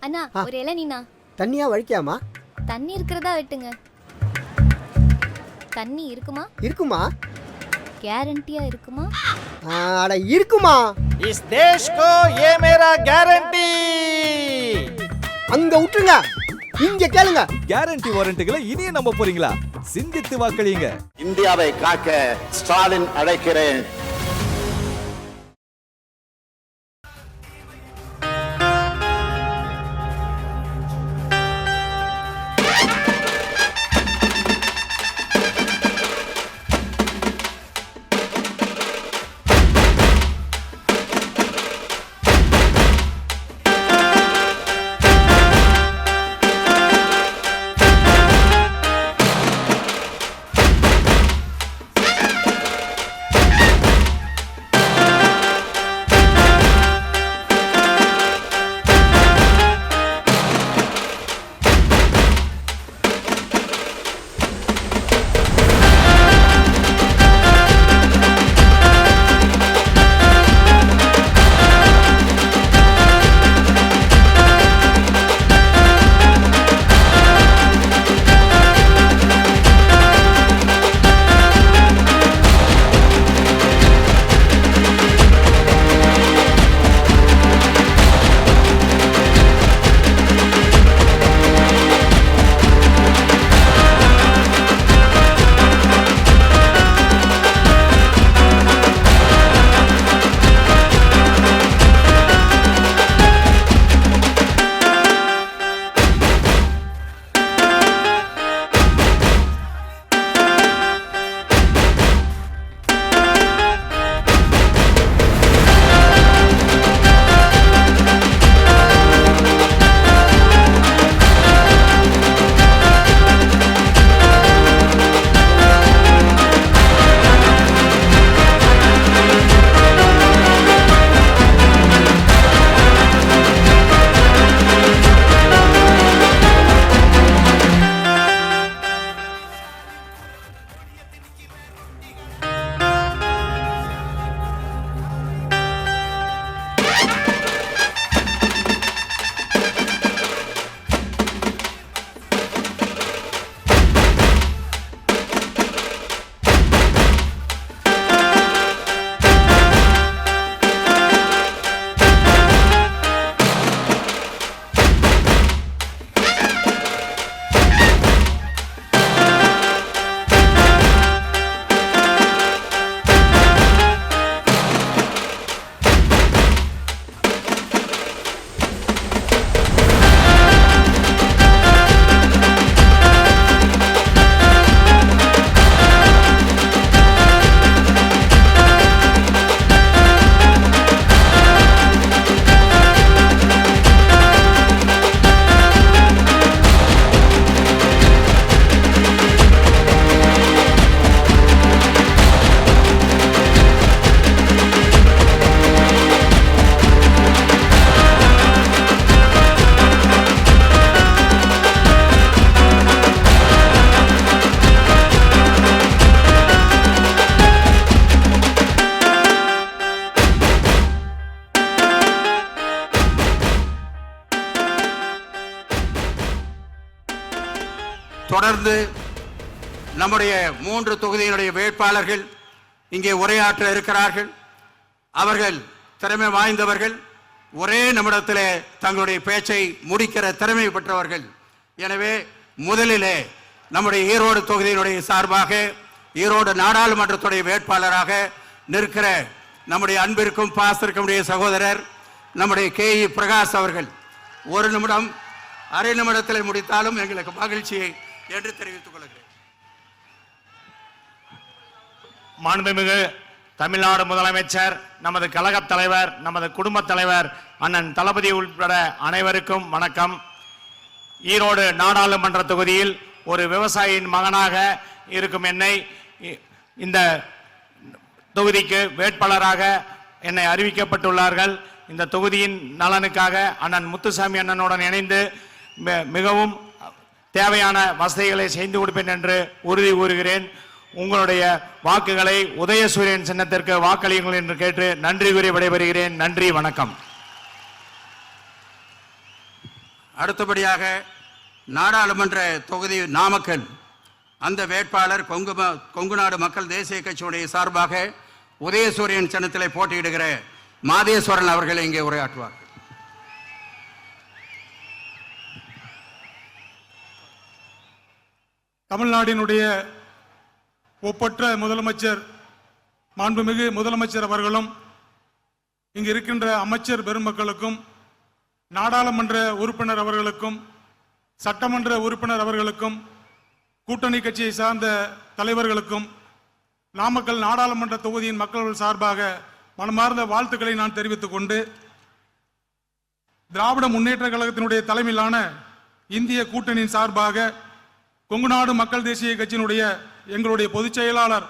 அண்ணா ஒரு இளநீண்ணா. தண்ணியா வழிக்காமா? தண்ணி இருக்கிறதா வெட்டுங்க. தண்ணி இருக்குமா? இருக்குமா? கேரண்டியா இருக்குமா? அட இருக்குமா? इस देश को ये मेरा गारंटी. அங்க விட்டுருங்க, இங்க கேளுங்க. கேரண்டி வாரண்டிகளை இனியே நம்ப போறீங்களா? சிந்தித்து வாக்களியுங்க. இந்தியாவை காக்க ஸ்டாலின் அழைக்கிறேன். தொடர்ந்து நம்முடைய 3 தொகுதியினுடைய வேட்பாளர்கள் இங்கே உரையாற்ற இருக்கிறார்கள். அவர்கள் திறமை வாய்ந்தவர்கள், ஒரே நிமிடத்திலே தங்களுடைய பேச்சை முடிக்கிற திறமை பெற்றவர்கள். எனவே முதலிலே நம்முடைய ஈரோடு தொகுதியினுடைய சார்பாக ஈரோடு நாடாளுமன்றத்துடைய வேட்பாளராக நிற்கிற நம்முடைய அன்பிற்கும் பாசத்திற்கும் சகோதரர் நம்முடைய KE பிரகாஷ் அவர்கள் 1 நிமிடம் அரை நிமிடத்தில் முடித்தாலும் எங்களுக்கு மகிழ்ச்சியை என்று தெரிவித்துக் கொள்கிறேன். மாண்புமிகு தமிழ்நாடு முதலமைச்சர், நமது கழக தலைவர், நமது குடும்ப தலைவர் அண்ணன் தளபதி உட்பட அனைவருக்கும் வணக்கம். ஈரோடு நாடாளுமன்ற தொகுதியில் ஒரு விவசாயியின் மகனாக இருக்கும் என்னை இந்த தொகுதிக்கு வேட்பாளராக என்னை அறிவிக்கப்பட்டுள்ளார்கள். இந்த தொகுதியின் நலனுக்காக அண்ணன் முத்துசாமி அண்ணனுடன் இணைந்து மிகவும் தேவையான வசதிகளை செய்து கொடுப்பேன் என்று உறுதி கூறுகிறேன். உங்களுடைய வாக்குகளை உதயசூரியன் சின்னத்திற்கு வாக்களியுங்கள் என்று கேட்டு நன்றி கூறி விடைபெறுகிறேன். நன்றி, வணக்கம். அடுத்தபடியாக நாடாளுமன்ற தொகுதி நாமக்கல் அந்த வேட்பாளர் கொங்குநாடு மக்கள் தேசிய கட்சியுடைய சார்பாக உதயசூரியன் சின்னத்திலே போட்டியிடுகிற மாதேஸ்வரன் அவர்கள் இங்கே உரையாற்றுவார். தமிழ்நாட்டினுடைய ஒப்பற்ற முதலமைச்சர் மாண்புமிகு முதலமைச்சர் அவர்களும் இங்கு இருக்கின்ற அமைச்சர் பெருமக்களுக்கும் நாடாளுமன்ற உறுப்பினர் அவர்களுக்கும் சட்டமன்ற உறுப்பினர் அவர்களுக்கும் கூட்டணி கட்சியை சார்ந்த தலைவர்களுக்கும் நாமக்கல் நாடாளுமன்ற தொகுதியின் மக்கள் சார்பாக மனமார்ந்த வாழ்த்துக்களை நான் தெரிவித்துக் கொண்டு திராவிட முன்னேற்ற கழகத்தினுடைய தலைமையிலான இந்திய கூட்டணியின் சார்பாக கொங்குநாடு மக்கள் தேசிய கட்சியினுடைய எங்களுடைய பொதுச் செயலாளர்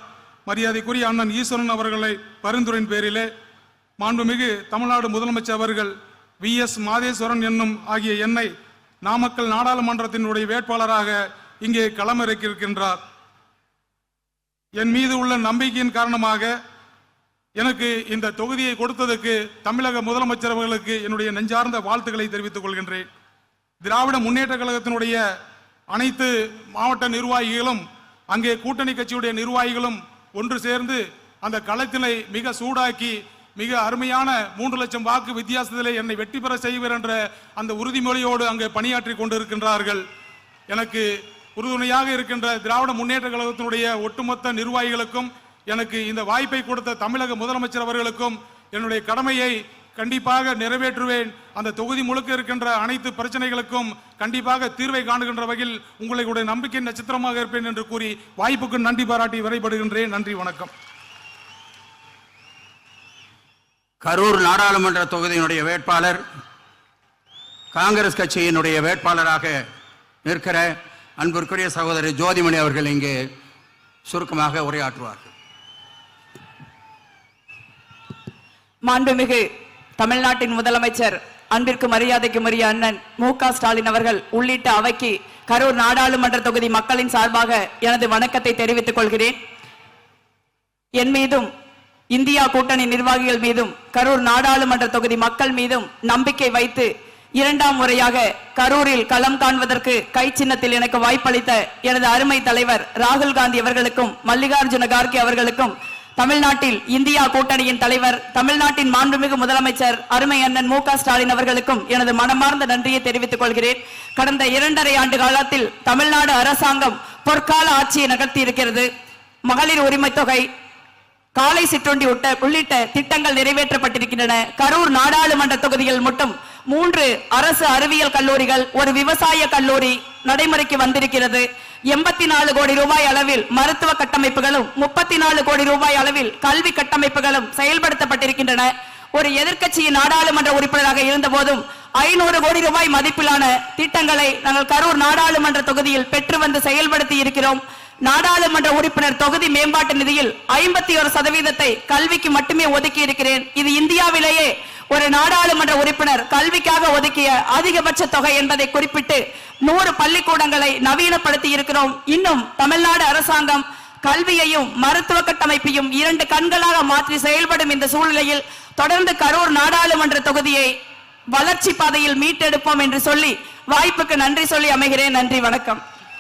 மரியாதைக்குரிய அண்ணன் ஈஸ்வரன் அவர்களை பரிந்துரையின் பேரிலே மாண்புமிகு தமிழ்நாடு முதலமைச்சர் அவர்கள் VS மாதேஸ்வரன் என்னும் ஆகிய என்னை நாமக்கல் நாடாளுமன்றத்தினுடைய வேட்பாளராக இங்கே களமிறக்கியிருக்கின்றார். என் மீது உள்ள நம்பிக்கையின் காரணமாக எனக்கு இந்த தொகுதியை கொடுத்ததற்கு தமிழக முதலமைச்சர் அவர்களுக்கு என்னுடைய நெஞ்சார்ந்த வாழ்த்துக்களை தெரிவித்துக் கொள்கின்றேன். திராவிட முன்னேற்ற கழகத்தினுடைய அனைத்து மாவட்ட நிர்வாகிகளும் அங்கே கூட்டணி கட்சியுடைய நிர்வாகிகளும் ஒன்று சேர்ந்து அந்த களத்தினை மிக சூடாக்கி மிக அருமையான 3 லட்சம் வாக்கு வித்தியாசத்திலே என்னை வெற்றி பெற செய்வர் என்ற அந்த உறுதிமொழியோடு அங்கே பணியாற்றி கொண்டிருக்கின்றார்கள். எனக்கு உறுதுணையாக இருக்கின்ற திராவிட முன்னேற்ற கழகத்தினுடைய ஒட்டுமொத்த நிர்வாகிகளுக்கும் எனக்கு இந்த வாய்ப்பை கொடுத்த தமிழக முதலமைச்சர் அவர்களுக்கும் என்னுடைய கடமையை கண்டிப்பாக நிறைவேற்றுவேன். அந்த தொகுதி முழுக்க இருக்கின்ற அனைத்து பிரச்சனைகளுக்கும் கண்டிப்பாக தீர்வை காணுகின்ற வகையில் உங்களுடைய நம்பிக்கை நட்சத்திரமாக இருப்பேன் என்று கூறி வாய்ப்புக்கு நன்றி பாராட்டி விரைபடுகின்றேன். நன்றி, வணக்கம். கரூர் நாடாளுமன்ற தொகுதியினுடைய வேட்பாளர் காங்கிரஸ் கட்சியினுடைய வேட்பாளராக நிற்கிற அன்பிற்குரிய சகோதரி ஜோதிமணி அவர்கள் இங்கே சுருக்கமாக உரையாற்றுவார்கள். மாண்புமிகு தமிழ்நாட்டின் முதலமைச்சர் அன்பிற்கு மரியாதைக்கு உரிய அண்ணன் மு.க. ஸ்டாலின் அவர்கள் உள்ளிட்ட அவைக்கு கரூர் நாடாளுமன்ற தொகுதி மக்களின் சார்பாக எனது வணக்கத்தை தெரிவித்துக் கொள்கிறேன். என் மீதும் இந்தியா கூட்டணி நிர்வாகிகள் மீதும் கரூர் நாடாளுமன்ற தொகுதி மக்கள் மீதும் நம்பிக்கை வைத்து 2ஆம் முறையாக கரூரில் களம் காண்பதற்கு கை சின்னத்தில் எனக்கு வாய்ப்பளித்த எனது அருமை தலைவர் ராகுல் காந்தி அவர்களுக்கும் மல்லிகார்ஜுன கார்கே அவர்களுக்கும் தமிழ்நாட்டில் இந்தியா கூட்டணியின் தலைவர் தமிழ்நாட்டின் மாண்புமிகு முதலமைச்சர் அருமை அண்ணன் மு.க. ஸ்டாலின் அவர்களுக்கும் எனது மனமார்ந்த நன்றியை தெரிவித்துக் கொள்கிறேன். கடந்த 2.5 ஆண்டு காலத்தில் தமிழ்நாடு அரசாங்கம் பொற்கால ஆட்சியை நகர்த்தி இருக்கிறது. மகளிர் உரிமை தொகை, காலை சிற்றுண்டி உள்ளிட்ட திட்டங்கள் நிறைவேற்றப்பட்டிருக்கின்றன. கரூர் நாடாளுமன்ற தொகுதியில் மட்டும் 3 அரசு அறிவியல் கல்லூரிகள், ஒரு விவசாய கல்லூரி நடைமுறைக்கு வந்திருக்கிறது. 84 கோடி ரூபாய் அளவில் மருத்துவ கட்டமைப்புகளும் 34 கோடி ரூபாய் அளவில் கல்வி கட்டமைப்புகளும் செயல்படுத்தப்பட்டிருக்கின்றன. ஒரு எதிர்க்கட்சியின் நாடாளுமன்ற உறுப்பினராக இருந்த போதும் 500 கோடி ரூபாய் மதிப்பிலான திட்டங்களை நாங்கள் கரூர் நாடாளுமன்ற தொகுதியில் பெற்று வந்து செயல்படுத்தி இருக்கிறோம். நாடாளுமன்ற உறுப்பினர் தொகுதி மேம்பாட்டு நிதியில் 51% கல்விக்கு மட்டுமே ஒதுக்கி இருக்கிறேன். இது இந்தியாவிலேயே ஒரு நாடாளுமன்ற உறுப்பினர் கல்விக்காக ஒதுக்கிய அதிகபட்ச தொகை என்பதை குறிப்பிட்டு 100 பள்ளிக்கூடங்களை நவீனப்படுத்தி இருக்கிறோம். இன்னும் தமிழ்நாடு அரசாங்கம் கல்வியையும் மருத்துவ கட்டமைப்பையும் 2 கண்களாக மாற்றி செயல்படும் இந்த சூழ்நிலையில் தொடர்ந்து கரூர் நாடாளுமன்ற தொகுதியை வளர்ச்சி பாதையில் மீட்டெடுப்போம் என்று சொல்லி வாய்ப்புக்கு நன்றி சொல்லி அமைகிறேன். நன்றி, வணக்கம்.